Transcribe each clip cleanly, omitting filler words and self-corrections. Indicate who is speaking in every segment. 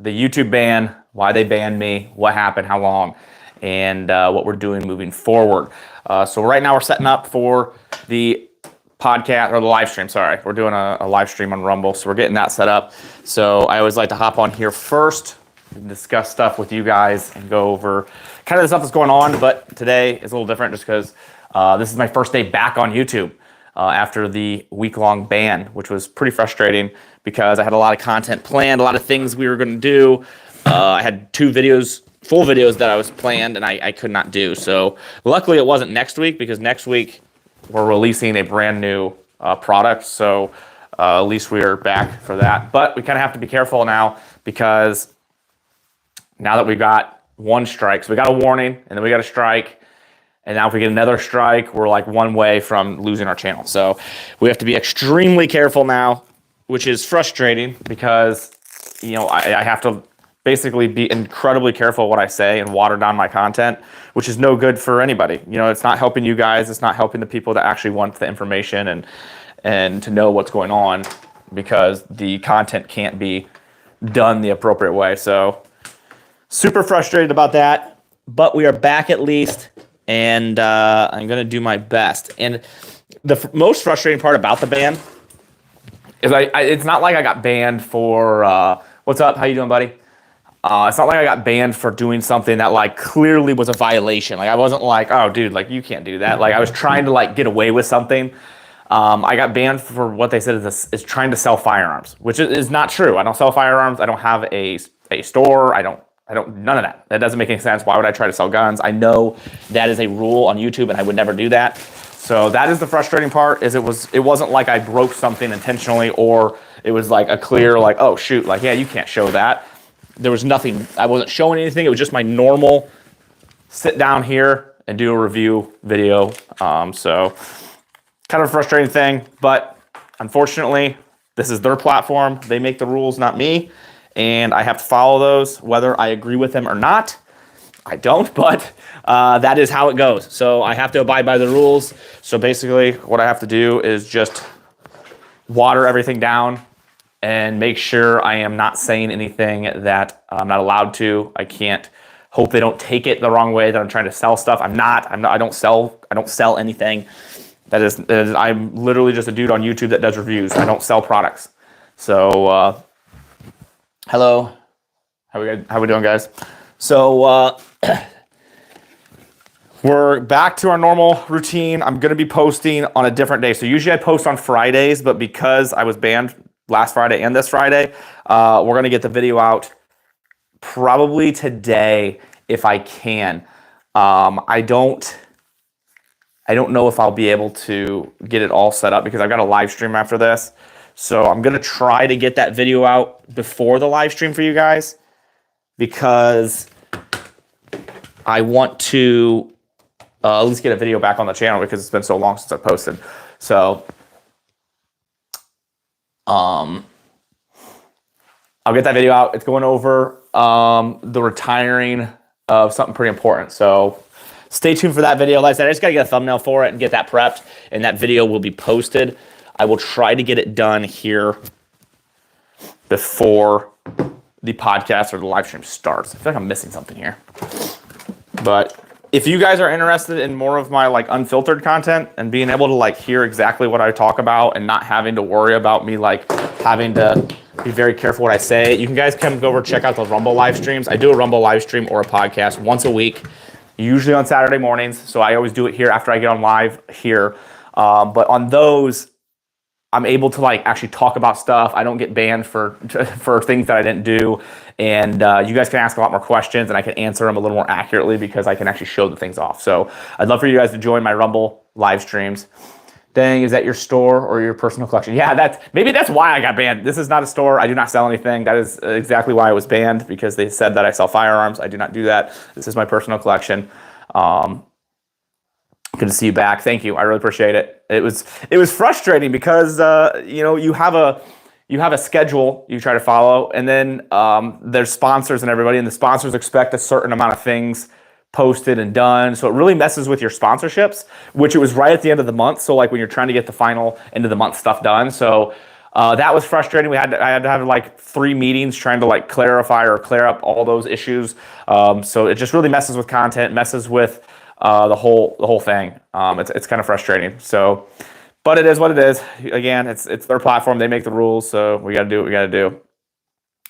Speaker 1: the YouTube ban, why they banned me, what happened, how long, and what we're doing moving forward. So right now we're setting up for the podcast, or the live stream, sorry. We're doing a live stream on Rumble, so we're getting that set up. So I always like to hop on here first and discuss stuff with you guys and go over kind of the stuff that's going on, but today is a little different just because this is my first day back on YouTube after the week-long ban, which was pretty frustrating because I had a lot of content planned, a lot of things we were going to do. I had 2 videos, full videos that I was planned, and I could not do. So luckily it wasn't next week, because next week we're releasing a brand new product. So at least we are back for that. But we kind of have to be careful now, because now that we got 1 strike, so we got a warning and then we got a strike. And now if we get another strike, we're like 1 way from losing our channel. So we have to be extremely careful now, which is frustrating because, you know, I have to basically be incredibly careful what I say and water down my content, which is no good for anybody. You know, it's not helping you guys. It's not helping the people that actually want the information and to know what's going on, because the content can't be done the appropriate way. So super frustrated about that, but we are back at least, and I'm going to do my best. And the most frustrating part about the ban is it's not like I got banned for, what's up? How you doing, buddy? It's not like I got banned for doing something that like clearly was a violation. Like I wasn't like, oh dude, like you can't do that. Like I was trying to like get away with something. I got banned for what they said is trying to sell firearms, which is not true. I don't sell firearms. I don't have a store. I don't, none of that. That doesn't make any sense. Why would I try to sell guns? I know that is a rule on YouTube and I would never do that. So that is the frustrating part, is it wasn't like I broke something intentionally, or it was like a clear like, oh shoot, like, yeah, you can't show that. There was nothing, I wasn't showing anything. It was just my normal sit down here and do a review video. So kind of a frustrating thing, but unfortunately, this is their platform. They make the rules, not me. And I have to follow those, whether I agree with them or not. I don't, but that is how it goes. So I have to abide by the rules. So basically what I have to do is just water everything down and make sure I am not saying anything that I'm not allowed to. I can't hope they don't take it the wrong way that I'm trying to sell stuff. I don't sell anything. I'm literally just a dude on YouTube that does reviews. I don't sell products. So hello, how we doing, guys? So we're back to our normal routine. I'm gonna be posting on a different day. So usually I post on Fridays, but because I was banned last Friday and this Friday, we're gonna get the video out probably today if I can. I don't know if I'll be able to get it all set up because I've got a live stream after this. So I'm gonna try to get that video out before the live stream for you guys, because I want to at least get a video back on the channel, because it's been so long since I posted. So I'll get that video out. It's going over the retiring of something pretty important. So stay tuned for that video. Like I said, I just gotta get a thumbnail for it and get that prepped, and that video will be posted. I will try to get it done here before the podcast or the live stream starts. I feel like I'm missing something here. But if you guys are interested in more of my like unfiltered content and being able to like hear exactly what I talk about and not having to worry about me like having to be very careful what I say, you can guys come go over check out the Rumble live streams. I do a Rumble live stream or a podcast once a week, usually on Saturday mornings. So I always do it here after I get on live here. But on those, I'm able to like actually talk about stuff. I don't get banned for things that I didn't do. And you guys can ask a lot more questions and I can answer them a little more accurately because I can actually show the things off. So I'd love for you guys to join my Rumble live streams. Dang, is that your store or your personal collection? Yeah, maybe that's why I got banned. This is not a store. I do not sell anything. That is exactly why I was banned, because they said that I sell firearms. I do not do that. This is my personal collection. Good to see you back. Thank you. I really appreciate it. It was frustrating because you know, you have a schedule you try to follow, and then there's sponsors and everybody, and the sponsors expect a certain amount of things posted and done. So it really messes with your sponsorships, which it was right at the end of the month. So like when you're trying to get the final end of the month stuff done. So That was frustrating. I had to have like 3 meetings trying to like clarify or clear up all those issues. So it just really messes with content, messes with the whole thing. It's kind of frustrating. So, but it is what it is. Again, it's their platform. They make the rules, so we got to do what we got to do.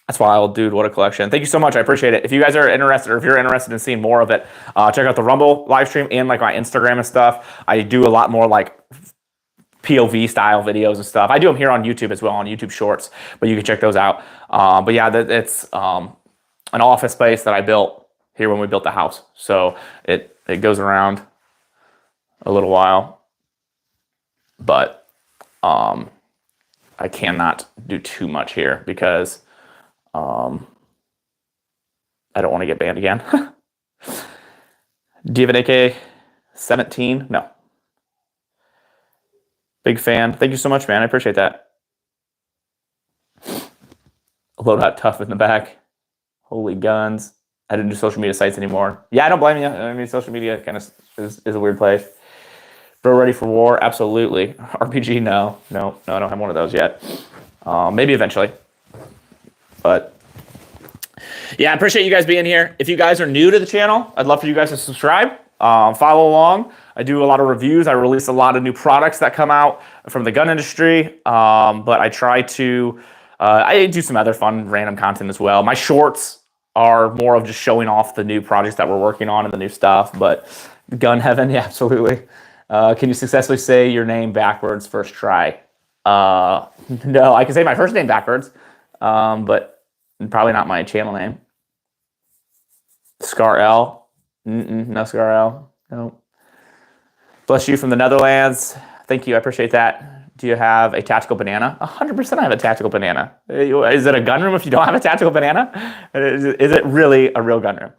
Speaker 1: That's wild, dude. What a collection. Thank you so much. I appreciate it. If you guys are interested, or if you're interested in seeing more of it, check out the Rumble live stream and like my Instagram and stuff. I do a lot more like POV style videos and stuff. I do them here on YouTube as well, on YouTube Shorts, but you can check those out. But yeah, it's an office space that I built here when we built the house. So it goes around a little while, but I cannot do too much here because I don't want to get banned again. Do you have an AK-17? No. Big fan. Thank you so much, man. I appreciate that. Loadout tough in the back. Holy guns. I didn't do social media sites anymore. Yeah, I don't blame you. I mean, social media kind of is a weird place. Bro, ready for war? Absolutely. RPG? No, I don't have one of those yet. Maybe eventually. But yeah, I appreciate you guys being here. If you guys are new to the channel, I'd love for you guys to subscribe, follow along. I do a lot of reviews. I release a lot of new products that come out from the gun industry. But I try to, I do some other fun, random content as well. My shorts are more of just showing off the new projects that we're working on and the new stuff. But gun heaven, yeah, absolutely. Can you successfully say your name backwards first try? No, I can say my first name backwards, but probably not my channel name. Scar L. No Scar L. No. Bless you from the Netherlands. Thank you. I appreciate that. Do you have a tactical banana? 100% I have a tactical banana. Is it a gun room if you don't have a tactical banana? Is it really a real gun room?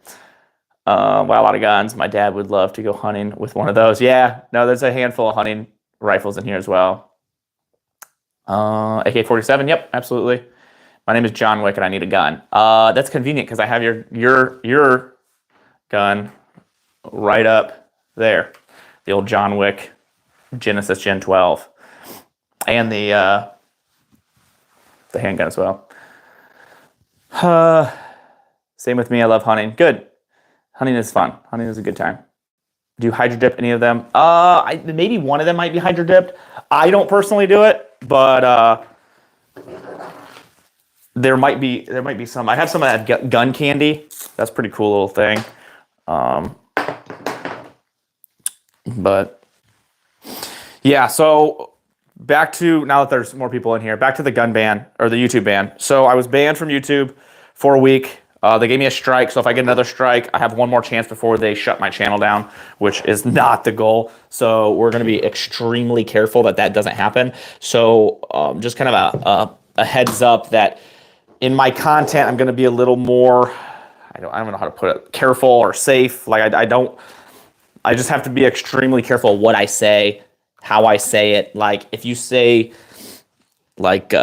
Speaker 1: Wow, a lot of guns. My dad would love to go hunting with one of those. Yeah, no, there's a handful of hunting rifles in here as well. AK-47, yep, absolutely. My name is John Wick and I need a gun. That's convenient because I have your gun right up there. The old John Wick Genesis Gen 12. And the handgun as well. Same with me, I love hunting. Good. Hunting is fun. Hunting is a good time. Do you hydro dip any of them? Maybe one of them might be hydro dipped. I don't personally do it, but there might be some. I have some of that gun candy. That's a pretty cool little thing. But yeah, so back to, now that there's more people in here, back to the gun ban, or the YouTube ban. So I was banned from YouTube for a week. They gave me a strike, so if I get another strike, I have one more chance before they shut my channel down, which is not the goal. So we're going to be extremely careful that doesn't happen. So just kind of a heads up that in my content, I'm going to be a little more, I don't know how to put it, careful or safe. Like I just have to be extremely careful what I say, how I say it. Like if you say, like,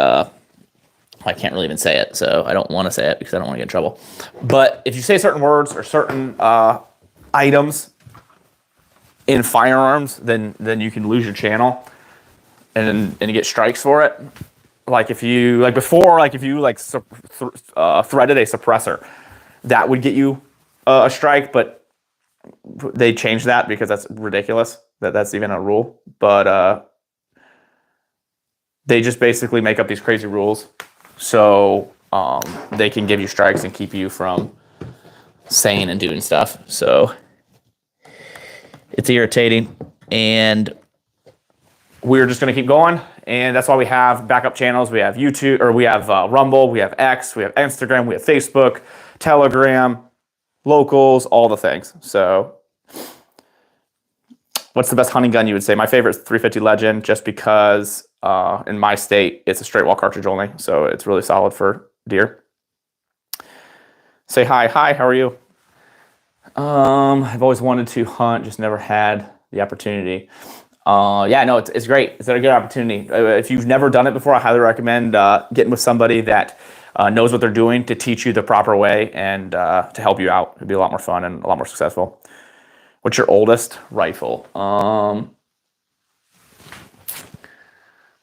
Speaker 1: I can't really even say it, so I don't want to say it because I don't want to get in trouble. But if you say certain words or certain items in firearms, then you can lose your channel and you get strikes for it. Like if you threaded a suppressor, that would get you a strike, but they changed that because that's ridiculous that's even a rule. But they just basically make up these crazy rules. So they can give you strikes and keep you from saying and doing stuff. So it's irritating. And we're just going to keep going. And that's why we have backup channels. We have YouTube, or we have Rumble, we have X, we have Instagram, we have Facebook, Telegram, locals, all the things. So what's the best hunting gun you would say? My favorite is 350 Legend, just because in my state, it's a straight wall cartridge only, so it's really solid for deer. Say hi. Hi, how are you? I've always wanted to hunt, just never had the opportunity. Yeah, no, it's great. It's a good opportunity. If you've never done it before, I highly recommend getting with somebody that knows what they're doing to teach you the proper way and to help you out. It'd be a lot more fun and a lot more successful. What's your oldest rifle?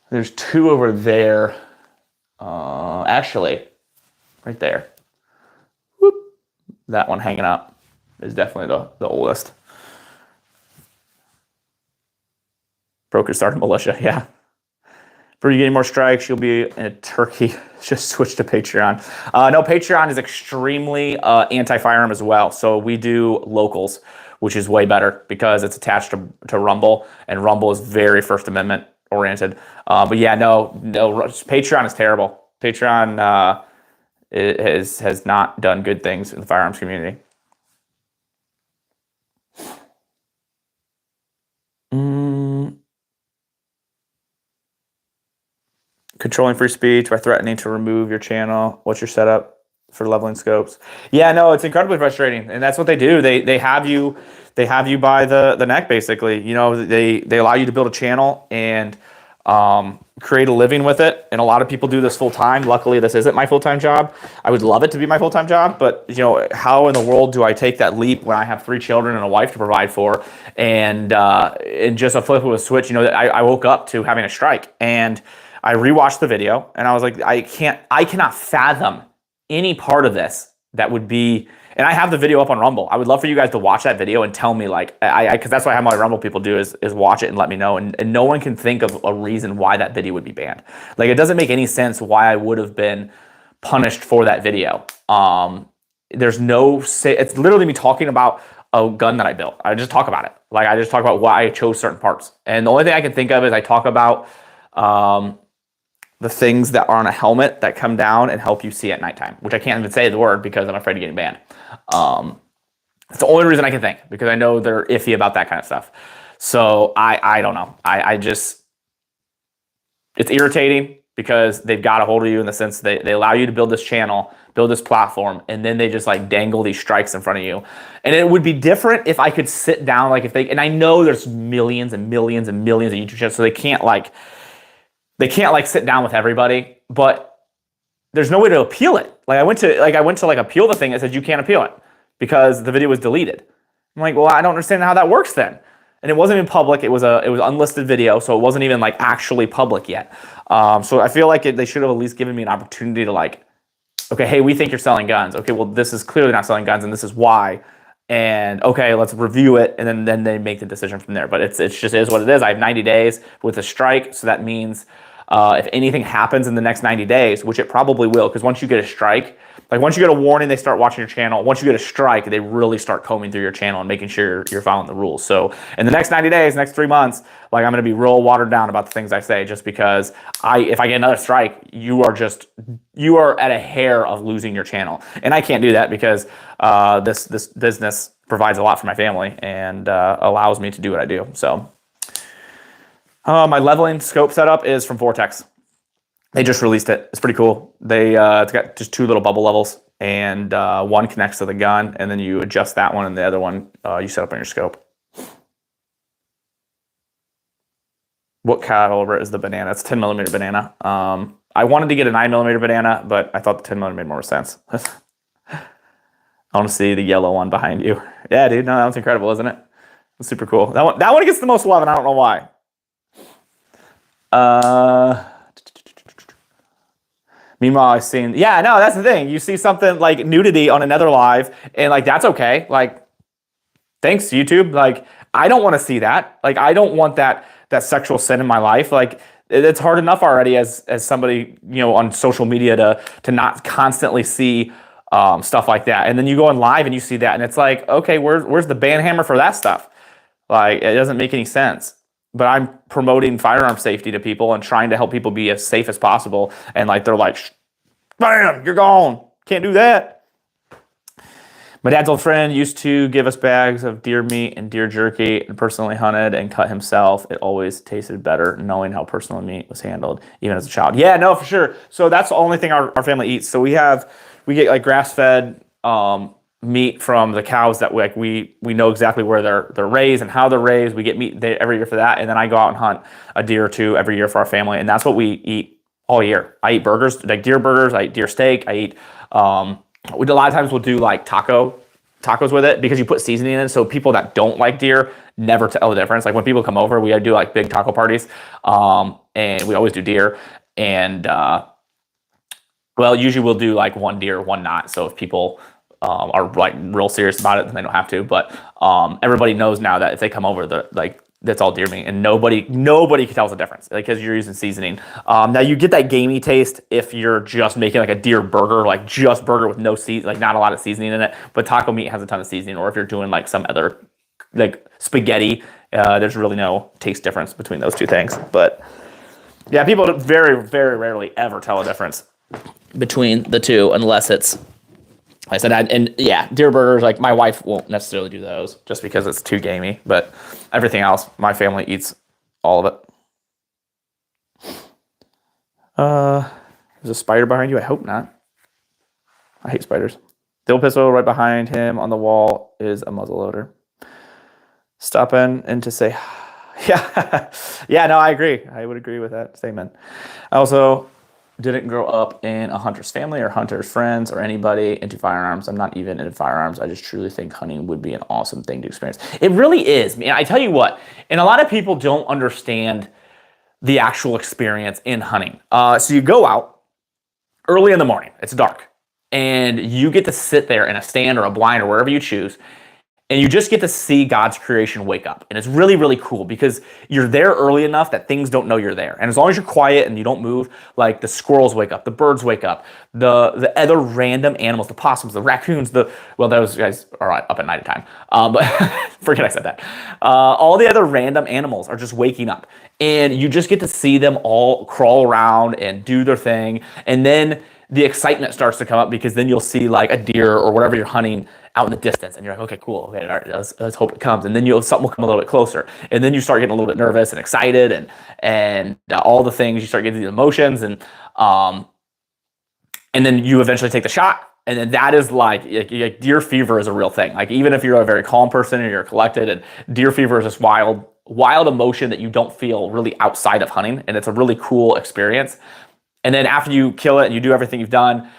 Speaker 1: There's two over there. Actually, right there. Whoop. That one hanging up is definitely the oldest. Broker started militia, yeah. For you getting more strikes, you'll be in a turkey. Just switch to Patreon. No, Patreon is extremely anti-firearm as well. So we do locals, which is way better because it's attached to Rumble, and Rumble is very First Amendment oriented. But yeah, no, Patreon is terrible. Patreon has not done good things in the firearms community. Controlling free speech by threatening to remove your channel. What's your setup for leveling scopes? Yeah, no, it's incredibly frustrating, and that's what they do. They have you by the neck, basically. You know, they allow you to build a channel and create a living with it. And a lot of people do this full time. Luckily, this isn't my full time job. I would love it to be my full time job, but you know, how in the world do I take that leap when I have 3 children and a wife to provide for, and just a flip of a switch? You know, I woke up to having a strike, and I rewatched the video, and I was like, I cannot fathom any part of this that would be. And I have the video up on Rumble. I would love for you guys to watch that video and tell me, like, because that's what I have my Rumble people do is watch it and let me know. And no one can think of a reason why that video would be banned. Like, it doesn't make any sense why I would have been punished for that video. There's no it's literally me talking about a gun that I built. I just talk about it. Like, I just talk about why I chose certain parts. And the only thing I can think of is I talk about the things that are on a helmet that come down and help you see at nighttime, which I can't even say the word because I'm afraid of getting banned. It's the only reason I can think, because I know they're iffy about that kind of stuff. So I don't know. I just, it's irritating because they've got a hold of you in the sense they allow you to build this channel, build this platform, and then they just like dangle these strikes in front of you. And it would be different if I could sit down, like if they, and I know there's millions and millions and millions of YouTube channels, so they can't sit down with everybody, but there's no way to appeal it. Like I went to appeal the thing. It said you can't appeal it because the video was deleted. I'm like, well, I don't understand how that works then. And it wasn't even public. It was unlisted video, so it wasn't even like actually public yet. So I feel like they should have at least given me an opportunity to like, okay, hey, we think you're selling guns. Okay, well, this is clearly not selling guns, and this is why. And okay, let's review it, and then they make the decision from there. But it's just is what it is. I have 90 days with a strike, so that means if anything happens in the next 90 days, which it probably will, because once you get a strike, like once you get a warning, they start watching your channel. Once you get a strike, they really start combing through your channel and making sure you're following the rules. So in the next 90 days, next 3 months, like I'm going to be real watered down about the things I say, just because if I get another strike, you are at a hair of losing your channel. And I can't do that because this business provides a lot for my family and allows me to do what I do. So my leveling scope setup is from Vortex. They just released it. It's pretty cool. It's got just 2 little bubble levels, and one connects to the gun, and then you adjust that one, and the other one you set up on your scope. What caliber is the banana? It's 10 millimeter banana. I wanted to get a 9 millimeter banana, but I thought the 10 millimeter made more sense. I want to see the yellow one behind you. Yeah, dude. No, that one's incredible, isn't it? It's super cool. That one gets the most love, and I don't know why. Meanwhile, I've seen, yeah, no, that's the thing. You see something like nudity on another live, and like that's okay. Like, thanks, YouTube. Like, I don't want to see that. Like, I don't want that sexual sin in my life. Like, it's hard enough already as somebody, you know, on social media to not constantly see stuff like that. And then you go on live and you see that, and it's like, okay, where's the ban hammer for that stuff? Like, it doesn't make any sense. But I'm promoting firearm safety to people and trying to help people be as safe as possible. And like, they're like, bam, you're gone. Can't do that. My dad's old friend used to give us bags of deer meat and deer jerky and personally hunted and cut himself. It always tasted better knowing how personal meat was handled, even as a child. Yeah, no, for sure. So that's the only thing our family eats. So we get like grass-fed meat from the cows that we know exactly where they're raised and how they're raised. We get meat every year for that, and then I go out and hunt a deer or 2 every year for our family, and that's what we eat all year. I eat burgers, like deer burgers. I eat deer steak. I eat. A lot of times we'll do like tacos with it because you put seasoning in it. So people that don't like deer never tell the difference. Like when people come over, we do like big taco parties, and we always do deer and. Well, usually we'll do like one deer, one not. So if people are like real serious about it, then they don't have to. But everybody knows now that if they come over, that's all deer meat, and nobody can tell the difference because you're using seasoning. Now you get that gamey taste if you're just making like a deer burger, like just burger with no like not a lot of seasoning in it. But taco meat has a ton of seasoning, or if you're doing like some other like spaghetti, there's really no taste difference between those two things. But yeah, people very, very rarely ever tell a difference between the two unless it's, I said, and yeah, deer burgers, like my wife won't necessarily do those just because it's too gamey, but everything else, my family eats all of it. There's a spider behind you? I hope not. I hate spiders. Dill pistol right behind him on the wall is a muzzleloader. Stop in to say, yeah, yeah, no, I agree. I would agree with that statement. I also didn't grow up in a hunter's family or hunter's friends or anybody into firearms. I'm not even into firearms. I just truly think hunting would be an awesome thing to experience. It really is, man. I tell you what, and a lot of people don't understand the actual experience in hunting. So you go out early in the morning, it's dark, and you get to sit there in a stand or a blind or wherever you choose, and you just get to see God's creation wake up. And it's really, really cool because you're there early enough that things don't know you're there. And as long as you're quiet and you don't move, like the squirrels wake up, the birds wake up, the other random animals, the possums, the raccoons, well, those guys are up at night time. But forget I said that. All the other random animals are just waking up. And you just get to see them all crawl around and do their thing. And then the excitement starts to come up because then you'll see like a deer or whatever you're hunting out in the distance, and you're like, okay, cool, okay, all right, let's hope it comes, and then something will come a little bit closer, and then you start getting a little bit nervous and excited, and all the things, you start getting the emotions, and then you eventually take the shot, and then that is like deer fever is a real thing. Like even if you're a very calm person and you're collected, and deer fever is this wild emotion that you don't feel really outside of hunting, and it's a really cool experience. And then after you kill it and you do everything you've done,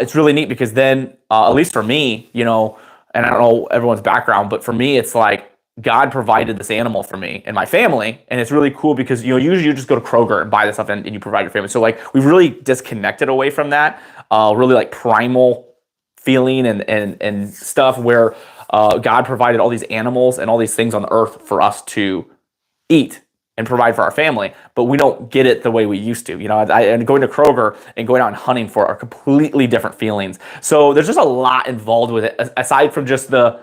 Speaker 1: it's really neat because then, at least for me, and I don't know everyone's background, but for me, it's like God provided this animal for me and my family. And it's really cool because, usually you just go to Kroger and buy this stuff and you provide your family. So like we've really disconnected away from that, really like primal feeling and stuff where God provided all these animals and all these things on the earth for us to eat and provide for our family, but we don't get it the way we used to. And going to Kroger and going out and hunting for are completely different feelings. So there's just a lot involved with it, aside from just the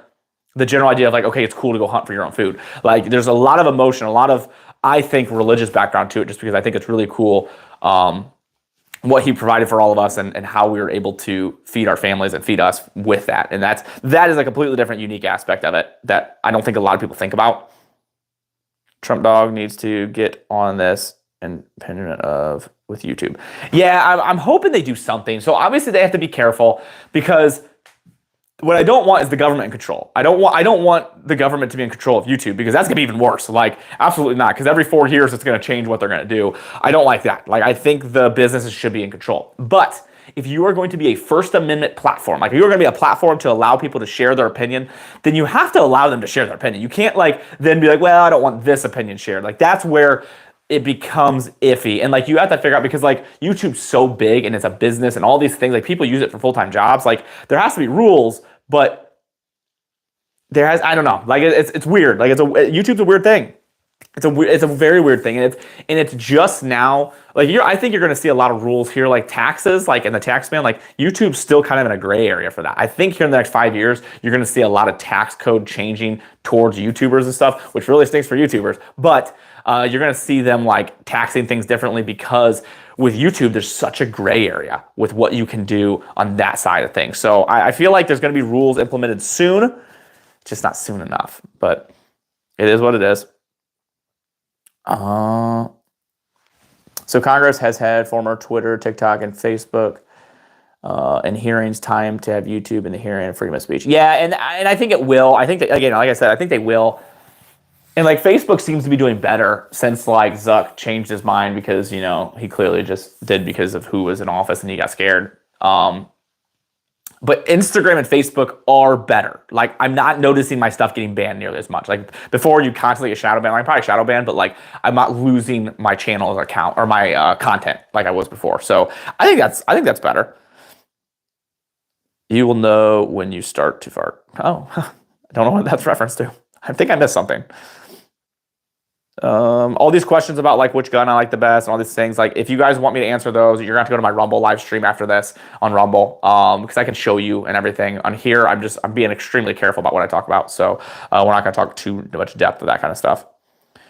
Speaker 1: general idea of like, okay, it's cool to go hunt for your own food. Like there's a lot of emotion, a lot of, I think, religious background to it, just because I think it's really cool what he provided for all of us and how we were able to feed our families and feed us with that. And that is a completely different, unique aspect of it that I don't think a lot of people think about. Trump dog needs to get on this and opinion with YouTube. Yeah, I'm hoping they do something. So obviously they have to be careful because what I don't want is the government in control. I don't want the government to be in control of YouTube because that's gonna be even worse. Like absolutely not, because every 4 years it's gonna change what they're gonna do. I don't like that. Like I think the businesses should be in control. But if you are going to be a First Amendment platform, like if you're going to be a platform to allow people to share their opinion, then you have to allow them to share their opinion. You can't like then be like, well, I don't want this opinion shared. Like that's where it becomes iffy. And like you have to figure out, because like YouTube's so big and it's a business and all these things, like people use it for full-time jobs. Like there has to be rules, but I don't know. Like it's weird. Like YouTube's a weird thing. It's a very weird thing, and it's just now. Like I think you're going to see a lot of rules here, like taxes, like in the tax man. Like YouTube's still kind of in a gray area for that. I think here in the next 5 years, you're going to see a lot of tax code changing towards YouTubers and stuff, which really stinks for YouTubers. But you're going to see them like taxing things differently because with YouTube, there's such a gray area with what you can do on that side of things. So I feel like there's going to be rules implemented soon, just not soon enough. But it is what it is. So Congress has had former Twitter, TikTok, and Facebook and hearings time to have YouTube in the hearing of freedom of speech. Yeah, and I think it will. I think that, again, like I said, I think they will. And like Facebook seems to be doing better since like Zuck changed his mind because he clearly just did because of who was in office and he got scared. But Instagram and Facebook are better. Like, I'm not noticing my stuff getting banned nearly as much. Like, before, you constantly get shadow banned. I'm probably shadow banned, but like, I'm not losing my channel account or my content like I was before. So I think that's better. You will know when you start to fart. Oh, I don't know what that's reference to. I think I missed something. All these questions about like which gun I like the best and all these things, like if you guys want me to answer those, you're gonna have to go to my Rumble live stream after this on Rumble, because I can show you and everything. On here, I'm being extremely careful about what I talk about, so we're not gonna talk too much depth of that kind of stuff.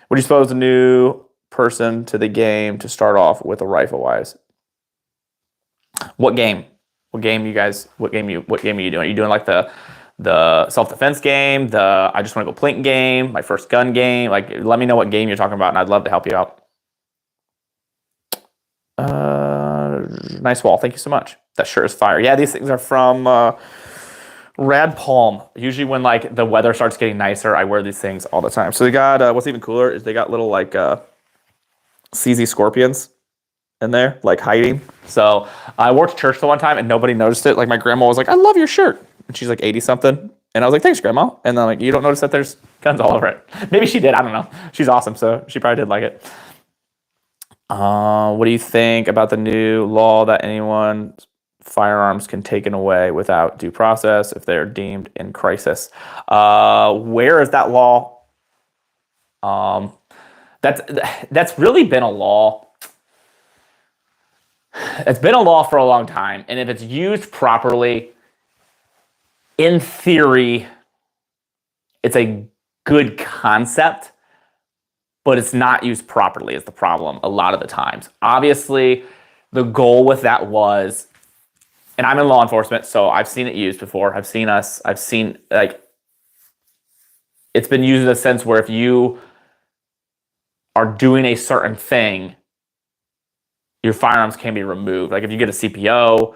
Speaker 1: Would you suppose a new person to the game to start off with a rifle wise? What game? What game are you doing? Are you doing like the self-defense game, the I just want to go plink game, my first gun game? Like, let me know what game you're talking about, and I'd love to help you out. Nice wall. Thank you so much. That sure is fire. Yeah, these things are from Rad Palm. Usually when like the weather starts getting nicer, I wear these things all the time. So they got, what's even cooler is they got little like CZ scorpions in there, like hiding. So I wore to church the one time and nobody noticed it. Like my grandma was like, I love your shirt. And she's like 80 something. And I was like, thanks, grandma. And then like, you don't notice that there's guns all over it. Maybe she did. I don't know. She's awesome. So she probably did like it. What do you think about the new law that anyone's firearms can taken away without due process if they're deemed in crisis? Where is that law? That's really been a law. It's been a law for a long time. And if it's used properly, in theory, it's a good concept, but it's not used properly is the problem a lot of the times. Obviously, the goal with that was, and I'm in law enforcement, so I've seen it used before. I've seen like, it's been used in a sense where if you are doing a certain thing, your firearms can be removed. Like if you get a CPO,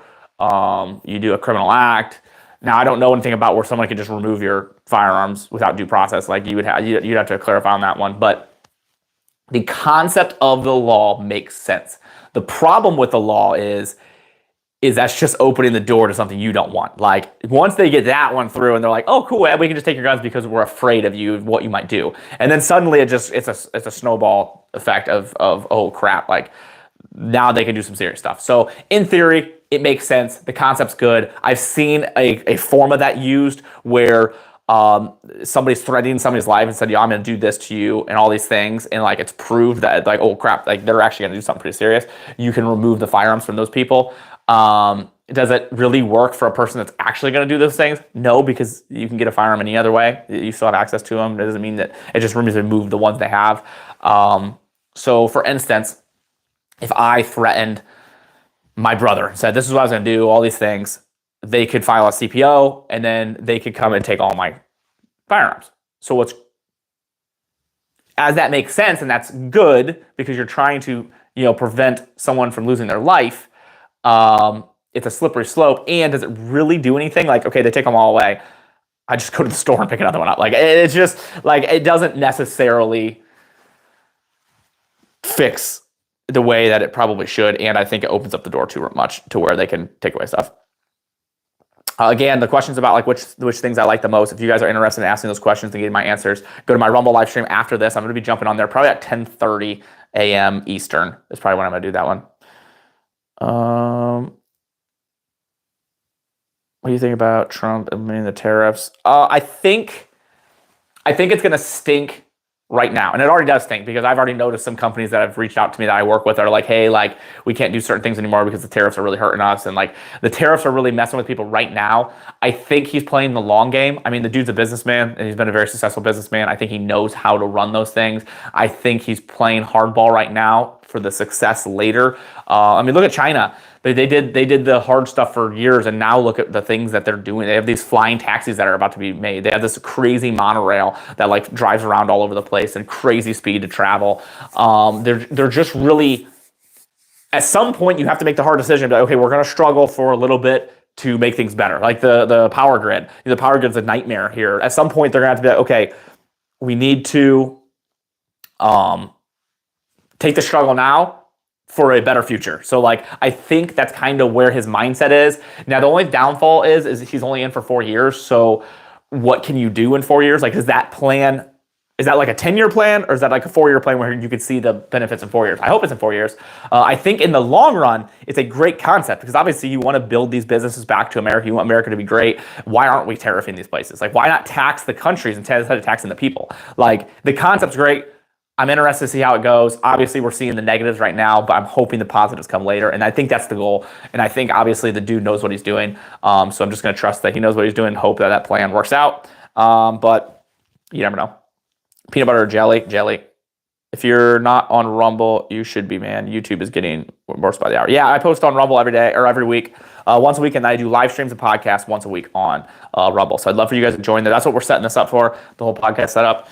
Speaker 1: you do a criminal act. Now, I don't know anything about where someone can just remove your firearms without due process. Like you'd have to clarify on that one. But the concept of the law makes sense. The problem with the law is that's just opening the door to something you don't want. Like once they get that one through and they're like, oh, cool, we can just take your guns because we're afraid of you, what you might do. And then suddenly it's a snowball effect of oh crap, like now they can do some serious stuff. So in theory, it makes sense. The concept's good. I've seen a form of that used where somebody's threatening somebody's life and said, yeah, I'm going to do this to you and all these things. And like, it's proved that like, oh crap, like they're actually going to do something pretty serious. You can remove the firearms from those people. Does it really work for a person that's actually going to do those things? No, because you can get a firearm any other way. You still have access to them. It doesn't mean that it just removes the ones they have. So for instance, if I threatened my brother and said, this is what I was going to do, all these things, they could file a CPO and then they could come and take all my firearms. So as that makes sense, and that's good because you're trying to, prevent someone from losing their life. It's a slippery slope. And does it really do anything? Like, okay, they take them all away. I just go to the store and pick another one up. Like, it's just like, it doesn't necessarily fix the way that it probably should, and I think it opens up the door too much to where they can take away stuff. Again, the questions about like which things I like the most, if you guys are interested in asking those questions and getting my answers, go to my Rumble live stream after this. I'm going to be jumping on there probably at 10:30 a.m. Eastern. Is probably when I'm going to do that one. What do you think about Trump implementing the tariffs? I think it's going to stink right now. And it already does stink because I've already noticed some companies that have reached out to me that I work with are like, hey, like we can't do certain things anymore because the tariffs are really hurting us. And like the tariffs are really messing with people right now. I think he's playing the long game. I mean, the dude's a businessman and he's been a very successful businessman. I think he knows how to run those things. I think he's playing hardball right now for the success later. I mean, look at China. They did the hard stuff for years, and now look at the things that they're doing. They have these flying taxis that are about to be made. They have this crazy monorail that like drives around all over the place and crazy speed to travel. They're just really, at some point you have to make the hard decision. But okay, we're going to struggle for a little bit to make things better. Like the power grid. The power grid's a nightmare here. At some point they're going to have to be like, okay, we need to take the struggle now, for a better future. So like, I think that's kind of where his mindset is. Now, the only downfall is he's only in for 4 years. So what can you do in 4 years? Like, is that plan, is that like a 10-year plan, or is that like a 4-year plan where you could see the benefits in 4 years? I hope it's in 4 years. I think in the long run, it's a great concept because obviously you want to build these businesses back to America. You want America to be great. Why aren't we tariffing these places? Like, why not tax the countries instead of taxing the people? Like, the concept's great. I'm interested to see how it goes. Obviously, we're seeing the negatives right now, but I'm hoping the positives come later. And I think that's the goal. And I think obviously the dude knows what he's doing. So I'm just going to trust that he knows what he's doing, hope that that plan works out. But you never know. Peanut butter or jelly? Jelly. If you're not on Rumble, you should be, man. YouTube is getting worse by the hour. Yeah, I post on Rumble every day or every week. Once a week, and I do live streams and podcasts once a week on Rumble. So I'd love for you guys to join there. That's what we're setting this up for. The whole podcast setup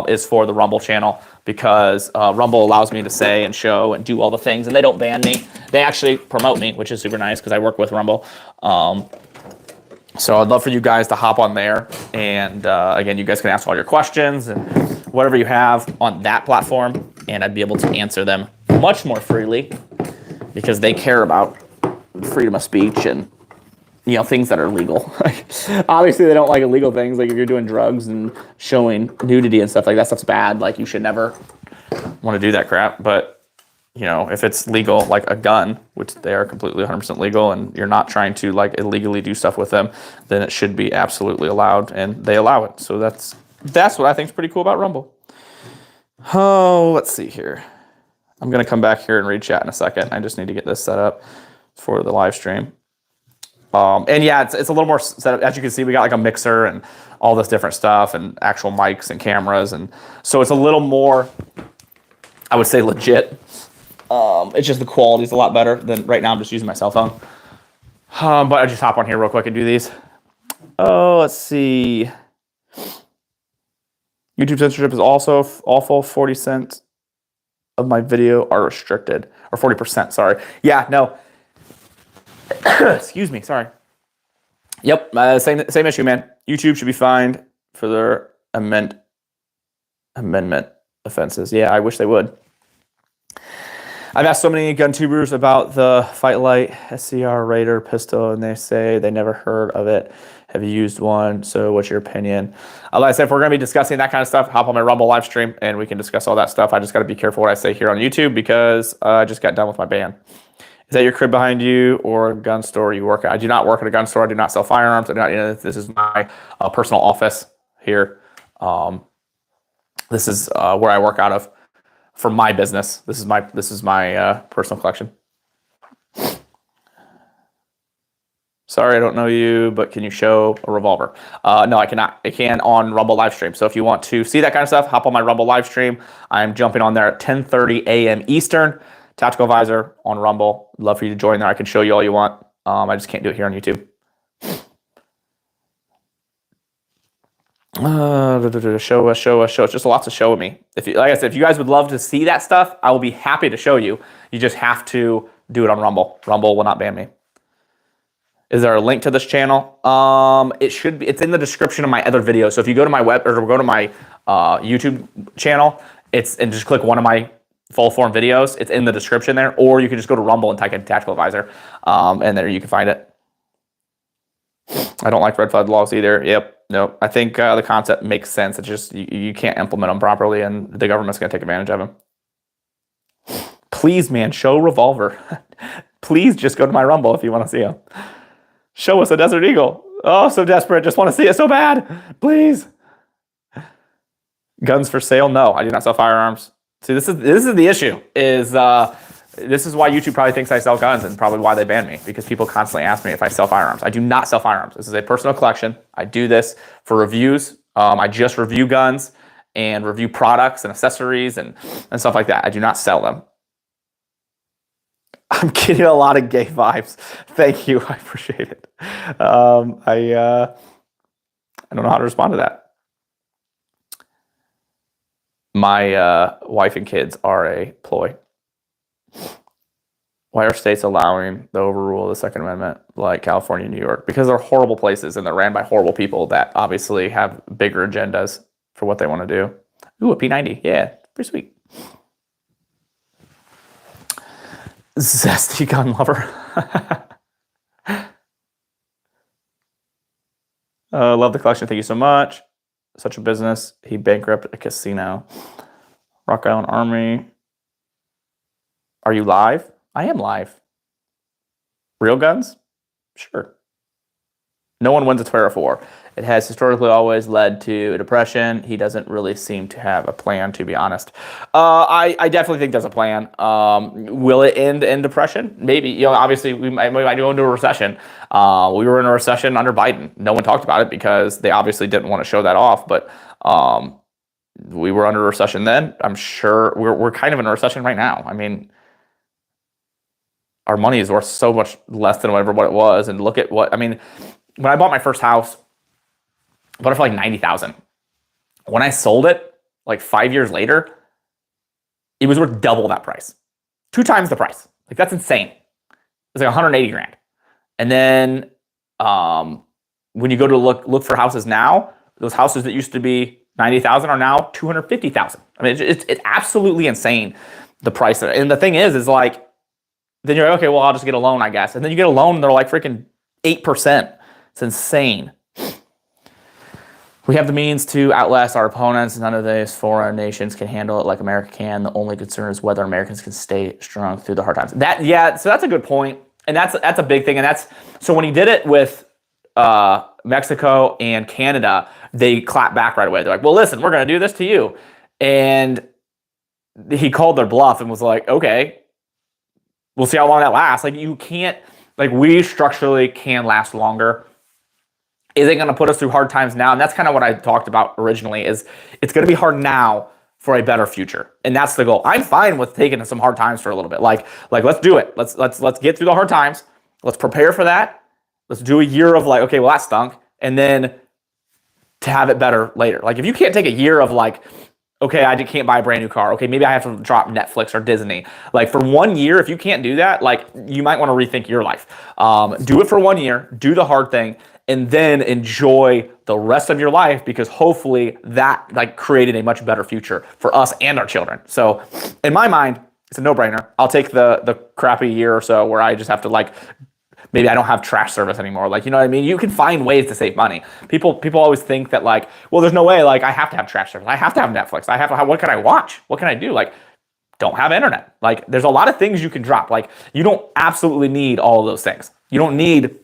Speaker 1: is for the Rumble channel because Rumble allows me to say and show and do all the things, and they don't ban me. They actually promote me, which is super nice because I work with Rumble. So I'd love for you guys to hop on there. And again, you guys can ask all your questions and whatever you have on that platform, and I'd be able to answer them much more freely because they care about freedom of speech and, you know, things that are legal. Obviously, they don't like illegal things. Like if you're doing drugs and showing nudity and stuff like that, stuff's bad. Like you should never want to do that crap. But, you know, if it's legal, like a gun, which they are completely 100% legal, and you're not trying to like illegally do stuff with them, then it should be absolutely allowed, and they allow it. So that's what I think is pretty cool about Rumble. Oh, let's see here. I'm going to come back here and read chat in a second. I just need to get this set up for the live stream. And yeah, it's a little more set up. As you can see, we got like a mixer and all this different stuff and actual mics and cameras. And so it's a little more, I would say, legit. It's just the quality is a lot better than right now. I'm just using my cell phone. But I just hop on here real quick and do these. Oh, let's see. YouTube censorship is also awful. 40 cents of my video are restricted, or 40%, sorry. Yeah, no. Excuse me, sorry. Yep, same issue, man. YouTube should be fined for their amendment offenses. Yeah, I wish they would. I've asked so many gun tubers about the Fight Light SCR Raider pistol, and they say they never heard of it. Have you used one? So what's your opinion? Like I said, if we're going to be discussing that kind of stuff, hop on my Rumble live stream, and we can discuss all that stuff. I just got to be careful what I say here on YouTube because I just got done with my ban. Is that your crib behind you or a gun store you work at? I do not work at a gun store. I do not sell firearms. I do not, you know, this is my personal office here. This is where I work out of for my business. This is my personal collection. Sorry, I don't know you, but can you show a revolver? No, I cannot. I can on Rumble live stream. So if you want to see that kind of stuff, hop on my Rumble live stream. I'm jumping on there at 10:30 a.m. Eastern. Tactical Advisor on Rumble. Love for you to join there. I can show you all you want. I just can't do it here on YouTube. Show us. It's just lots of show of me. If you, like I said, if you guys would love to see that stuff, I will be happy to show you. You just have to do it on Rumble. Rumble will not ban me. Is there a link to this channel? It should be. It's in the description of my other videos. So if you go to my web or go to my YouTube channel, and just click one of my full form videos, it's in the description there, or you can just go to Rumble and type in Tactical Advisor, and there you can find it. I don't like red flag laws either. Yep. No, I think the concept makes sense. It's just you can't implement them properly, and the government's going to take advantage of them. Please, man, show revolver. Please just go to my Rumble if you want to see him. Show us a Desert Eagle. Oh, so desperate. Just want to see it so bad. Please. Guns for sale? No, I do not sell firearms. See, this is the issue. This is why YouTube probably thinks I sell guns, and probably why they ban me, because people constantly ask me if I sell firearms. I do not sell firearms. This is a personal collection. I do this for reviews. I just review guns and review products and accessories and stuff like that. I do not sell them. I'm getting a lot of gay vibes. Thank you. I appreciate it. I don't know how to respond to that. My wife and kids are a ploy. Why are states allowing the overrule of the Second Amendment like California and New York? Because they're horrible places and they're ran by horrible people that obviously have bigger agendas for what they want to do. Ooh, a P90. Yeah, pretty sweet. Zesty gun lover. Love the collection. Thank you so much. Such a business. He bankrupted a casino. Rock Island Army. Are you live? I am live. Real guns? Sure. No one wins a tariff war. It has historically always led to a depression. He doesn't really seem to have a plan, to be honest. I definitely think there's a plan. Will it end in depression? Maybe. Obviously, we might go into a recession. We were in a recession under Biden. No one talked about it because they obviously didn't want to show that off. But we were under a recession then. I'm sure we're kind of in a recession right now. I mean, our money is worth so much less than what it was. And look at what, I mean, when I bought my first house, I bought it for like $90,000. When I sold it, like 5 years later, it was worth double that price. 2 times the price. Like, that's insane. It's like 180 grand. And then when you go to look for houses now, those houses that used to be 90,000 are now 250,000. I mean, it's absolutely insane, the price. And the thing is like, then you're like, okay, well, I'll just get a loan, I guess. And then you get a loan and they're like freaking 8%. It's insane. We have the means to outlast our opponents. None of these foreign nations can handle it like America can. The only concern is whether Americans can stay strong through the hard times. So that's a good point. And that's a big thing. And so when he did it with Mexico and Canada, they clapped back right away. They're like, well, listen, we're going to do this to you. And he called their bluff and was like, okay, we'll see how long that lasts. Like, you can't, like, we structurally can last longer. Is it going to put us through hard times now? And that's kind of what I talked about originally, is it's going to be hard now for a better future. And that's the goal. I'm fine with taking some hard times for a little bit. Like let's do it. Let's get through the hard times. Let's prepare for that. Let's do a year of like, okay, well, that stunk. And then to have it better later. Like, if you can't take a year of like, okay, I can't buy a brand new car. Okay, maybe I have to drop Netflix or Disney. Like, for 1 year, if you can't do that, like, you might want to rethink your life. Do it for 1 year, do the hard thing, and then enjoy the rest of your life, because hopefully that like created a much better future for us and our children. So in my mind, it's a no-brainer. I'll take the crappy year or so where I just have to like, maybe I don't have trash service anymore. Like, you know what I mean? You can find ways to save money. People always think that like, well, there's no way, like, I have to have trash service. I have to have Netflix. I have to have, what can I watch? What can I do? Like, don't have internet. Like, there's a lot of things you can drop. Like, you don't absolutely need all of those things. You don't need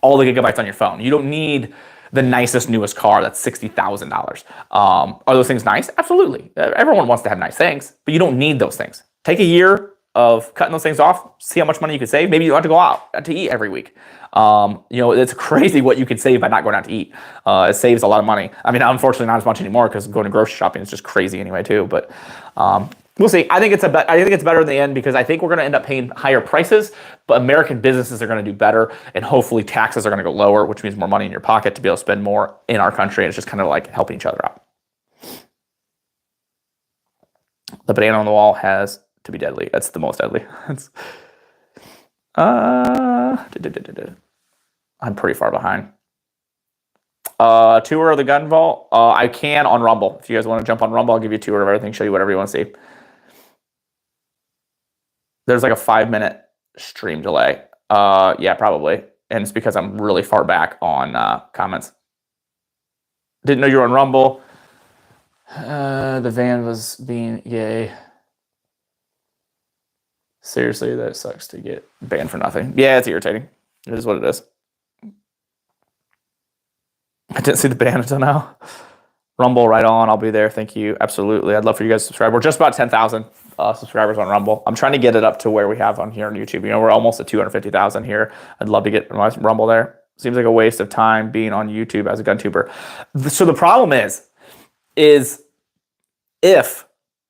Speaker 1: all the gigabytes on your phone. You don't need the nicest, newest car that's $60,000. Are those things nice? Absolutely. Everyone wants to have nice things, but you don't need those things. Take a year of cutting those things off, see how much money you can save. Maybe you don't have to go out to eat every week. It's crazy what you can save by not going out to eat. It saves a lot of money. I mean, unfortunately, not as much anymore, because going to grocery shopping is just crazy anyway too. But we'll see. I think it's better in the end, because I think we're going to end up paying higher prices, but American businesses are going to do better, and hopefully taxes are going to go lower, which means more money in your pocket to be able to spend more in our country. And it's just kind of like helping each other out. The banana on the wall has to be deadly. That's the most deadly. I'm pretty far behind. Tour of the gun vault. I can on Rumble. If you guys want to jump on Rumble, I'll give you a tour of everything, show you whatever you want to see. There's like a 5-minute stream delay. Yeah, probably. And it's because I'm really far back on comments. Didn't know you were on Rumble. The van was being yay. Seriously, that sucks to get banned for nothing. Yeah, it's irritating. It is what it is. I didn't see the ban until now. Rumble, right on. I'll be there. Thank you. Absolutely. I'd love for you guys to subscribe. We're just about 10,000 subscribers on Rumble. I'm trying to get it up to where we have on here on YouTube. You know, we're almost at 250,000 here. I'd love to get my Rumble there. Seems like a waste of time being on YouTube as a gun tuber. So the problem is if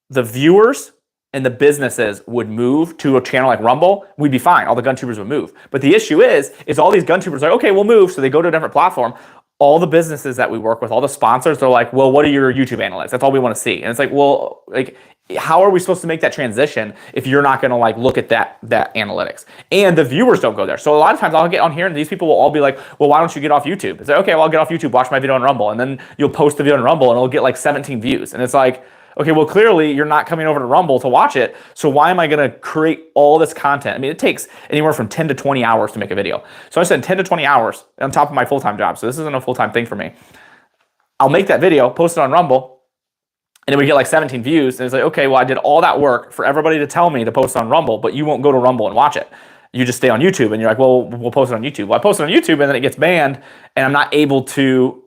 Speaker 1: the viewers and the businesses would move to a channel like Rumble, we'd be fine. All the gun tubers would move. But the issue is all these gun tubers are like, okay, we'll move. So they go to a different platform. All the businesses that we work with, all the sponsors, they're like, well, what are your YouTube analytics? That's all we want to see. And it's like, well, like, how are we supposed to make that transition if you're not going to like look at that analytics? And the viewers don't go there. So a lot of times I'll get on here and these people will all be like, well, why don't you get off YouTube? It's like, okay, well, I'll get off YouTube, watch my video on Rumble. And then you'll post the video on Rumble and it'll get like 17 views. And it's like, Okay, well, clearly you're not coming over to Rumble to watch it. So why am I going to create all this content? I mean, it takes anywhere from 10 to 20 hours to make a video. So I said 10 to 20 hours on top of my full-time job. So this isn't a full-time thing for me. I'll make that video, post it on Rumble, and then we get like 17 views. And it's like, okay, well, I did all that work for everybody to tell me to post on Rumble, but you won't go to Rumble and watch it. You just stay on YouTube, and you're like, well, we'll post it on YouTube. Well, I post it on YouTube, and then it gets banned, and I'm not able to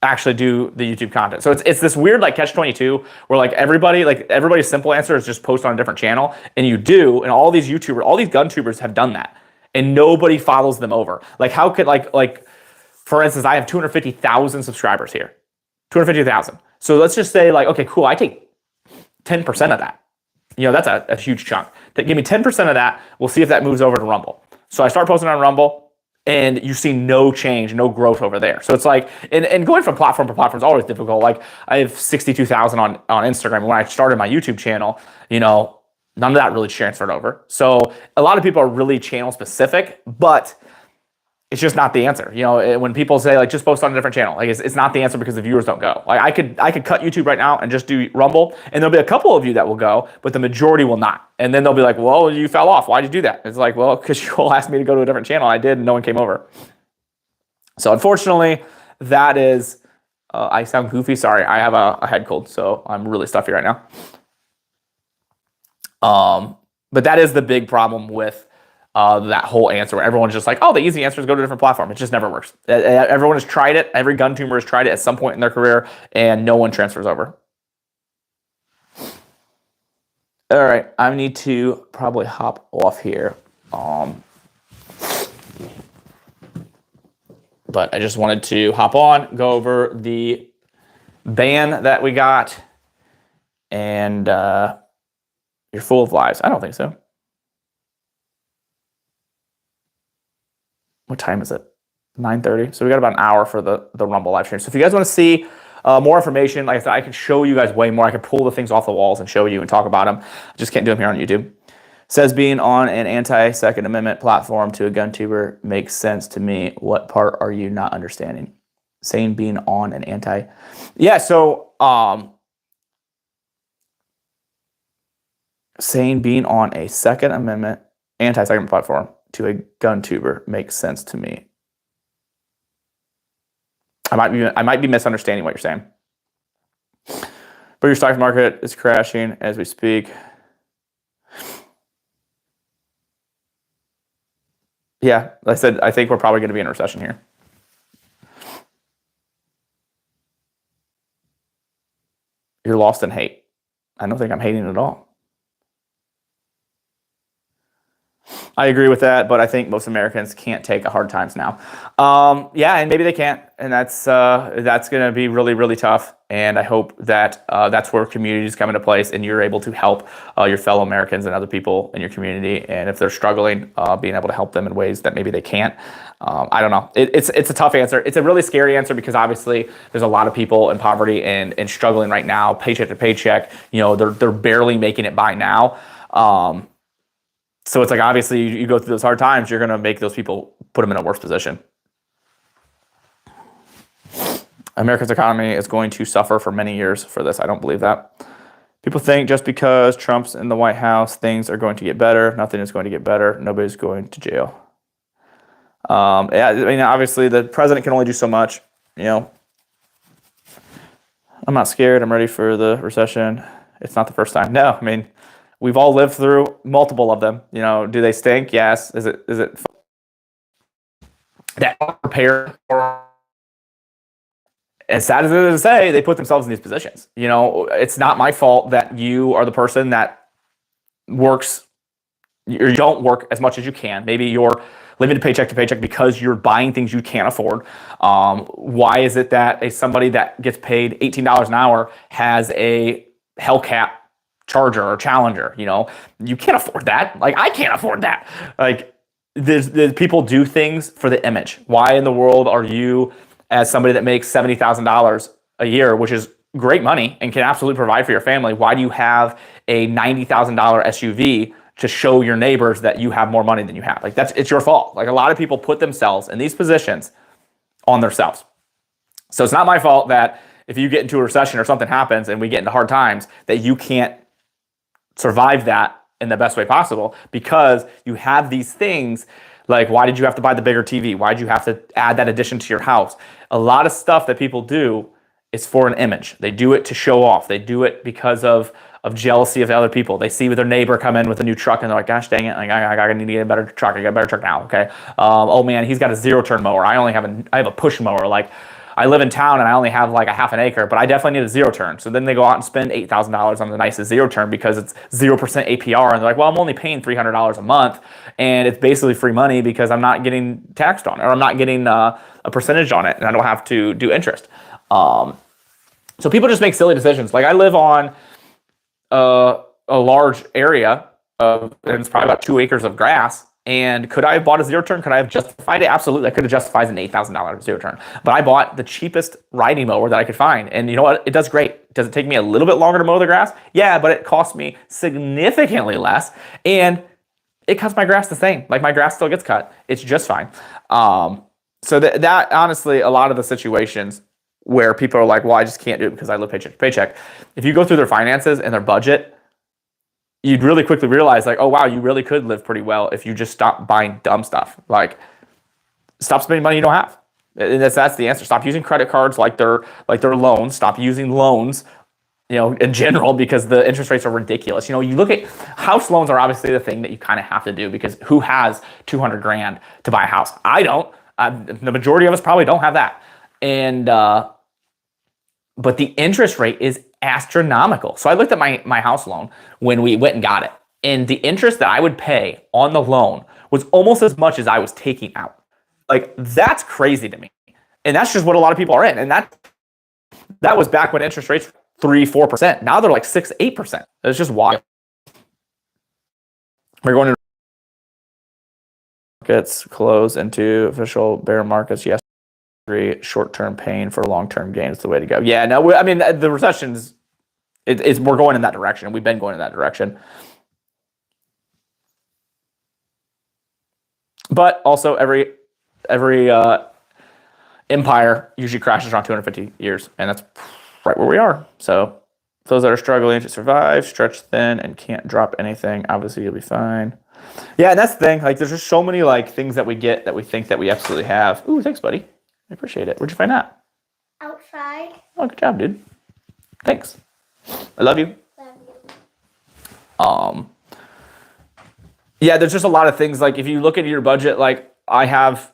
Speaker 1: actually do the YouTube content. So it's this weird like catch-22 where everybody's simple answer is just post on a different channel, and you do, and all these YouTubers, all these gun tubers have done that, and nobody follows them over. Like how could like for instance, I have 250,000 subscribers here, 250,000. So let's just say like, okay, cool, I take 10% of that. You know, that's a huge chunk. Give me 10% of that. We'll see if that moves over to Rumble. So I start posting on Rumble, and you see no change, no growth over there. So it's like, and going from platform to platform is always difficult. Like I have 62,000 on Instagram. When I started my YouTube channel, you know, none of that really transferred over. So a lot of people are really channel specific, but it's just not the answer. You know, when people say like, just post on a different channel, like it's not the answer because the viewers don't go. Like I could cut YouTube right now and just do Rumble, and there'll be a couple of you that will go, but the majority will not. And then they'll be like, well, you fell off. Why'd you do that? It's like, well, because you all asked me to go to a different channel. I did, and no one came over. So unfortunately, that is, I sound goofy. Sorry, I have a head cold, so I'm really stuffy right now. But that is the big problem with that whole answer where everyone's just like, oh, the easy answer is go to a different platform. It just never works. Everyone has tried it. Every gun tuber has tried it at some point in their career, and no one transfers over. All right, I need to probably hop off here. But I just wanted to hop on, go over the ban that we got, and you're full of lies. I don't think so. What time is it? 9:30. So we got about an hour for the Rumble live stream. So if you guys want to see more information, like I said, I can show you guys way more. I can pull the things off the walls and show you and talk about them. I just can't do them here on YouTube. Says being on an anti-Second Amendment platform to a gun tuber makes sense to me. What part are you not understanding? Saying being on an anti... Yeah, so... saying being on a Second Amendment, anti-Second Amendment platform to a gun tuber makes sense to me. I might be misunderstanding what you're saying. But your stock market is crashing as we speak. Yeah, like I said, I think we're probably going to be in a recession here. You're lost in hate. I don't think I'm hating at all. I agree with that, but I think most Americans can't take hard times now. Yeah, and maybe they can't, and that's going to be really, really tough. And I hope that that's where communities come into place, and you're able to help your fellow Americans and other people in your community. And if they're struggling, being able to help them in ways that maybe they can't. I don't know. It's a tough answer. It's a really scary answer because obviously there's a lot of people in poverty and struggling right now, paycheck to paycheck. You know, they're barely making it by now. So it's like, obviously, you go through those hard times, you're going to make those people, put them in a worse position. America's economy is going to suffer for many years for this. I don't believe that. People think just because Trump's in the White House, things are going to get better. Nothing is going to get better. Nobody's going to jail. Yeah, I mean, obviously, the president can only do so much. You know, I'm not scared. I'm ready for the recession. It's not the first time. No, I mean, we've all lived through multiple of them. You know, do they stink? Yes. Is it that prepared for? As sad as it is to say, they put themselves in these positions. You know, it's not my fault that you are the person that works, or you don't work as much as you can. Maybe you're living paycheck to paycheck because you're buying things you can't afford. Why is it that somebody that gets paid $18 an hour has a Hellcat Charger or Challenger? You know, you can't afford that. Like, I can't afford that. Like, there's people do things for the image. Why in the world are you, as somebody that makes $70,000 a year, which is great money and can absolutely provide for your family, why do you have a $90,000 SUV to show your neighbors that you have more money than you have? Like, it's your fault. Like, a lot of people put themselves in these positions on themselves. So it's not my fault that if you get into a recession or something happens and we get into hard times, that you can't survive that in the best way possible because you have these things like, why did you have to buy the bigger TV? Why did you have to add that addition to your house? A lot of stuff that people do is for an image. They do it to show off. They do it because of jealousy of other people. They see their neighbor come in with a new truck and they're like, gosh dang it, like, I need to get a better truck. I got a better truck now, okay? Oh man, he's got a zero-turn mower. I have a push mower. Like, I live in town and I only have like a half an acre, but I definitely need a zero turn. So then they go out and spend $8,000 on the nicest zero turn because it's 0% APR. And they're like, well, I'm only paying $300 a month. And it's basically free money because I'm not getting taxed on it, or I'm not getting a percentage on it, and I don't have to do interest. So people just make silly decisions. Like, I live on a large area and it's probably about 2 acres of grass. And could I have bought a zero turn? Could I have justified it? Absolutely. I could have justified an $8,000 zero turn. But I bought the cheapest riding mower that I could find. And you know what? It does great. Does it take me a little bit longer to mow the grass? Yeah, but it costs me significantly less. And it cuts my grass the same. Like, my grass still gets cut. It's just fine. So that honestly, a lot of the situations where people are like, well, I just can't do it because I live paycheck to paycheck. If you go through their finances and their budget, you'd really quickly realize, like, oh wow, you really could live pretty well if you just stop buying dumb stuff. Like, stop spending money you don't have. And that's the answer. Stop using credit cards like they're loans. Stop using loans, in general, because the interest rates are ridiculous. You look at house loans are obviously the thing that you kind of have to do, because who has 200 grand to buy a house? I don't. The majority of us probably don't have that. And but the interest rate is astronomical. So I looked at my house loan when we went and got it, and the interest that I would pay on the loan was almost as much as I was taking out. Like, that's crazy to me. And that's just what a lot of people are in. And that was back when interest rates were 3-4%. Now they're like 6-8%. It's just wild. We're going to markets close into official bear markets. Yes. Short-term pain for long-term gain is the way to go. Yeah, no, I mean, the recessions, we're going in that direction. We've been going in that direction. But also, every empire usually crashes around 250 years, and that's right where we are. So those that are struggling to survive, stretch thin, and can't drop anything, obviously you'll be fine. Yeah, and that's the thing. Like, there's just so many like things that we get that we think that we absolutely have. Ooh, thanks, buddy. I appreciate it. Where'd you find that?
Speaker 2: Outside.
Speaker 1: Oh, good job, dude. Thanks. I love you.
Speaker 2: Love you.
Speaker 1: Yeah, there's just a lot of things. Like, if you look at your budget, like I have,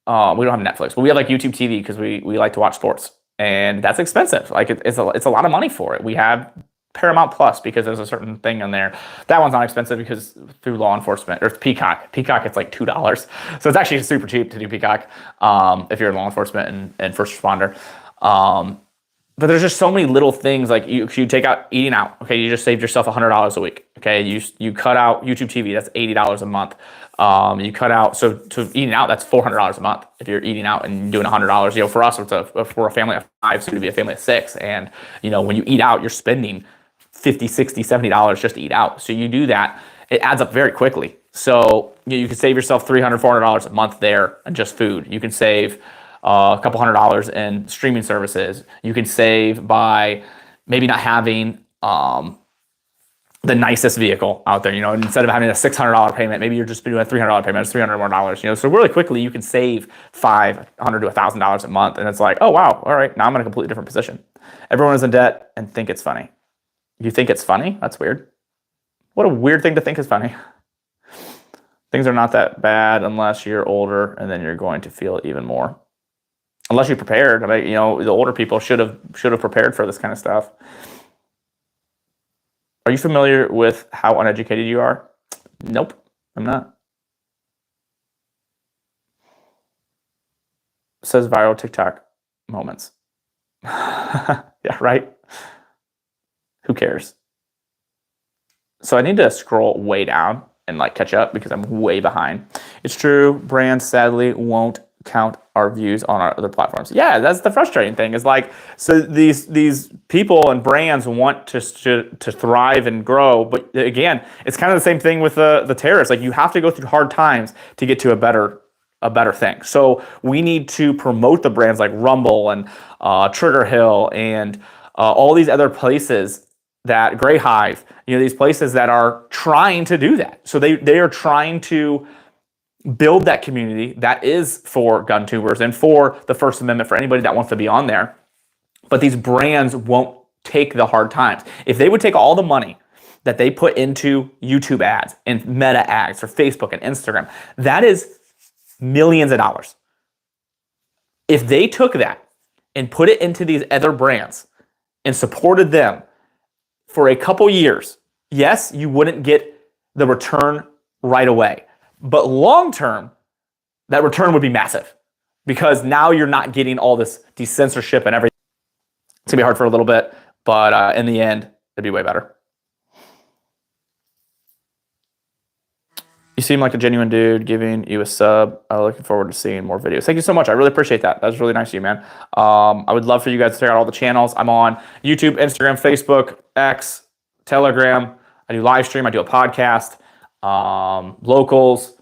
Speaker 1: we don't have Netflix, but we have like YouTube TV because we like to watch sports, and that's expensive. Like, it's a lot of money for it. We have Paramount Plus because there's a certain thing in there. That one's not expensive because through law enforcement, or Peacock. Peacock, it's like $2. So it's actually super cheap to do Peacock if you're in law enforcement and first responder. But there's just so many little things. Like, you take out eating out. Okay, you just saved yourself $100 a week. Okay, you cut out YouTube TV. That's $80 a month. You cut out, so to eating out, that's $400 a month if you're eating out and doing $100. For us, we're a family of 5, soon to be a family of 6, and when you eat out, you're spending $50, $60, $70 just to eat out. So you do that, it adds up very quickly. So you can save yourself $300, $400 a month there on just food. You can save a couple $100 in streaming services. You can save by maybe not having the nicest vehicle out there. Instead of having a $600 payment, maybe you're just doing a $300 payment. It's $300 more. So really quickly you can save $500 to $1,000 a month, and it's like, oh wow, all right, now I'm in a completely different position. Everyone is in debt and think it's funny. You think it's funny? That's weird. What a weird thing to think is funny. Things are not that bad unless you're older, and then you're going to feel it even more. Unless you prepared. I mean, the older people should have prepared for this kind of stuff. Are you familiar with how uneducated you are? Nope, I'm not. It says viral TikTok moments. Yeah, right? Who cares? So I need to scroll way down and catch up because I'm way behind. It's true, brands sadly won't count our views on our other platforms. Yeah, that's the frustrating thing, is so these people and brands want to thrive and grow, but again, it's kind of the same thing with the tariffs. Like, you have to go through hard times to get to a better a better thing. So we need to promote the brands like Rumble and Trigger Hill and all these other places, that Gray Hive, these places that are trying to do that. So they are trying to build that community that is for gun tubers and for the First Amendment, for anybody that wants to be on there. But these brands won't take the hard times. If they would take all the money that they put into YouTube ads and Meta ads for Facebook and Instagram, that is millions of dollars. If they took that and put it into these other brands and supported them for a couple years, yes, you wouldn't get the return right away. But long term, that return would be massive, because now you're not getting all this decensorship and everything. It's gonna be hard for a little bit, but in the end, it'd be way better. You seem like a genuine dude. Giving you a sub. I'm looking forward to seeing more videos. Thank you so much. I really appreciate that. That was really nice of you, man. I would love for you guys to check out all the channels. I'm on YouTube, Instagram, Facebook, X, Telegram. I do live stream. I do a podcast. Locals.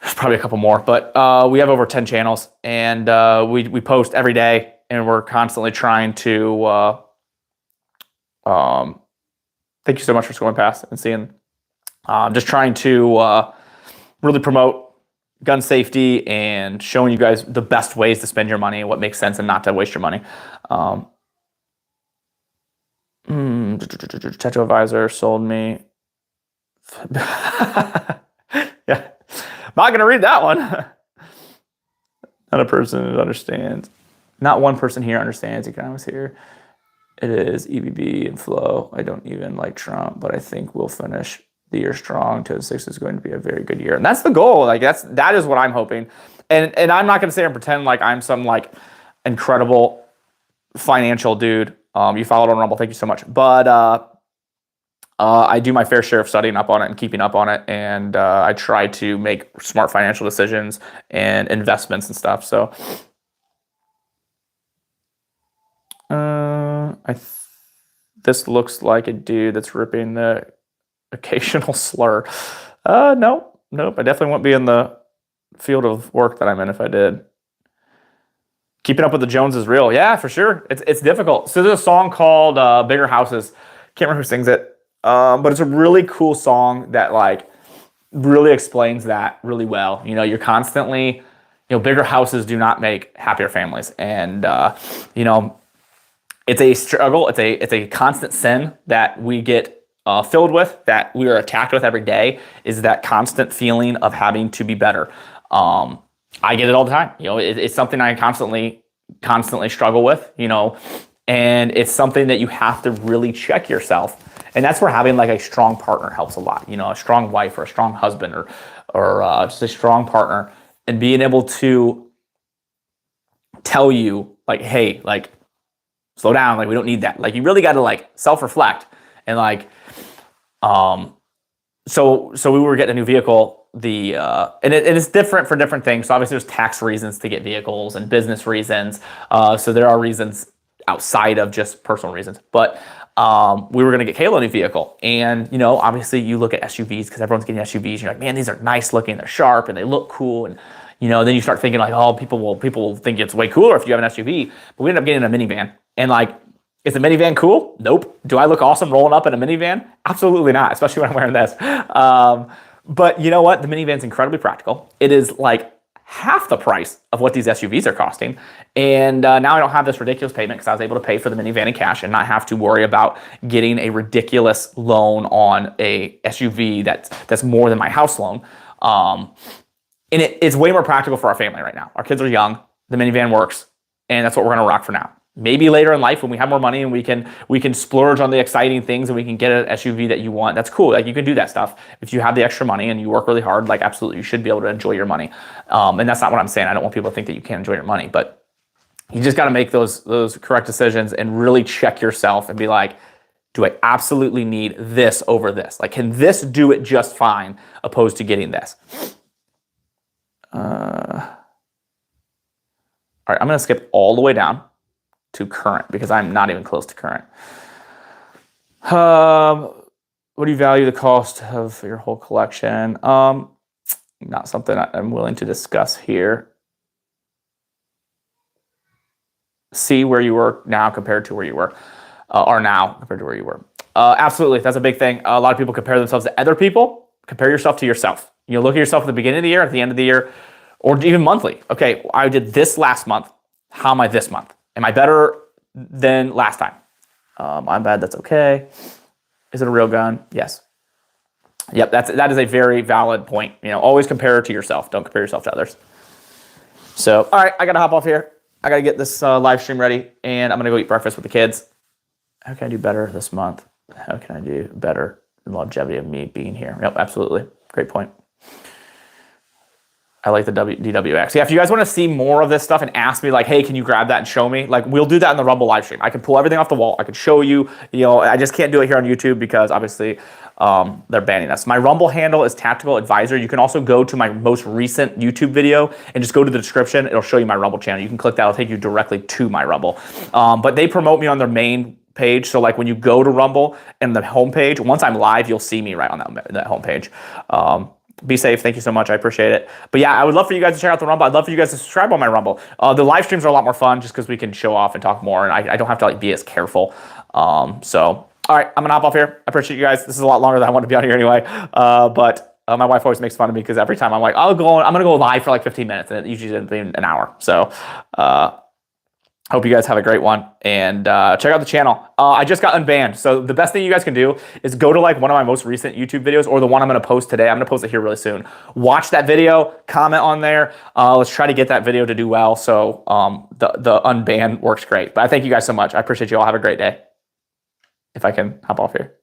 Speaker 1: There's probably a couple more, but we have over 10 channels, and we post every day, and we're constantly trying to. Thank you so much for scrolling past and seeing. Just trying to really promote gun safety and showing you guys the best ways to spend your money and what makes sense and not to waste your money. Tattoo advisor sold me. Yeah, not gonna read that one. Not a person who understands. Not one person here understands economics here. It is EBB and flow. I don't even like Trump, but I think we'll finish the year strong. 2006 is going to be a very good year, and that's the goal. Like that is what I'm hoping. And I'm not going to sit here and pretend like I'm some like incredible financial dude. You followed on Rumble, thank you so much. But I do my fair share of studying up on it and keeping up on it, and I try to make smart financial decisions and investments and stuff. So this looks like a dude that's ripping the occasional slur. Nope. I definitely wouldn't be in the field of work that I'm in if I did. Keeping up with the Jones is real. Yeah, for sure. It's difficult. So there's a song called Bigger Houses. Can't remember who sings it. But it's a really cool song that like really explains that really well. You're constantly, bigger houses do not make happier families. And it's a struggle. It's a constant sin that we get filled with, that we are attacked with every day, is that constant feeling of having to be better. I get it all the time. It's something I constantly struggle with, and it's something that you have to really check yourself. And that's where having like a strong partner helps a lot, a strong wife or a strong husband or just a strong partner, and being able to tell you like, hey, like, slow down. Like, we don't need that. Like, you really got to like self-reflect and like, so we were getting a new vehicle, and it's different for different things. So obviously there's tax reasons to get vehicles and business reasons. So there are reasons outside of just personal reasons, but we were going to get Kayla a new vehicle. And, obviously you look at SUVs because everyone's getting SUVs. And you're like, man, these are nice looking. They're sharp and they look cool. And, then you start thinking like, oh, people will think it's way cooler if you have an SUV, but we ended up getting a minivan. And like, is the minivan cool? Nope. Do I look awesome rolling up in a minivan? Absolutely not, especially when I'm wearing this. But you know what? The minivan's incredibly practical. It is like half the price of what these SUVs are costing. And now I don't have this ridiculous payment because I was able to pay for the minivan in cash and not have to worry about getting a ridiculous loan on a SUV that's more than my house loan. And it's way more practical for our family right now. Our kids are young. The minivan works. And that's what we're going to rock for now. Maybe later in life when we have more money and we can splurge on the exciting things and we can get an SUV that you want. That's cool. Like, you can do that stuff. If you have the extra money and you work really hard, like, absolutely, you should be able to enjoy your money. And that's not what I'm saying. I don't want people to think that you can't enjoy your money, but you just got to make those correct decisions and really check yourself and be like, do I absolutely need this over this? Like, can this do it just fine opposed to getting this? All right, I'm going to skip all the way down to current because I'm not even close to current. What do you value the cost of your whole collection? Not something I'm willing to discuss here. See where you were now compared to where you were, or now compared to where you were. Absolutely, that's a big thing. A lot of people compare themselves to other people. Compare yourself to yourself. You look at yourself at the beginning of the year, at the end of the year, or even monthly. Okay, I did this last month. How am I this month? Am I better than last time? I'm bad. That's okay. Is it a real gun? Yes. Yep, that is a very valid point. Always compare to yourself. Don't compare yourself to others. So, all right, I got to hop off here. I got to get this live stream ready, and I'm going to go eat breakfast with the kids. How can I do better this month? How can I do better in longevity of me being here? Yep, absolutely. Great point. I like the DWX. Yeah, if you guys want to see more of this stuff and ask me, like, hey, can you grab that and show me? Like, we'll do that in the Rumble live stream. I can pull everything off the wall. I can show you. I just can't do it here on YouTube because obviously they're banning us. My Rumble handle is Tactical Advisor. You can also go to my most recent YouTube video and just go to the description. It'll show you my Rumble channel. You can click that. It'll take you directly to my Rumble. But they promote me on their main page. So like when you go to Rumble and the homepage, once I'm live, you'll see me right on that homepage. Be safe. Thank you so much. I appreciate it. But yeah, I would love for you guys to check out the Rumble. I'd love for you guys to subscribe on my Rumble. The live streams are a lot more fun just because we can show off and talk more, and I don't have to be as careful. So, all right, I'm gonna hop off here. I appreciate you guys. This is a lot longer than I want to be on here anyway. But my wife always makes fun of me because every time I'm like, I'm gonna go live for like 15 minutes, and it usually ends up being an hour. So, hope you guys have a great one, and check out the channel. I just got unbanned, so the best thing you guys can do is go to like one of my most recent YouTube videos or the one I'm going to post today. I'm going to post it here really soon. Watch that video, comment on there. Let's try to get that video to do well. So the unban works great. But I thank you guys so much. I appreciate you all. Have a great day. If I can hop off here.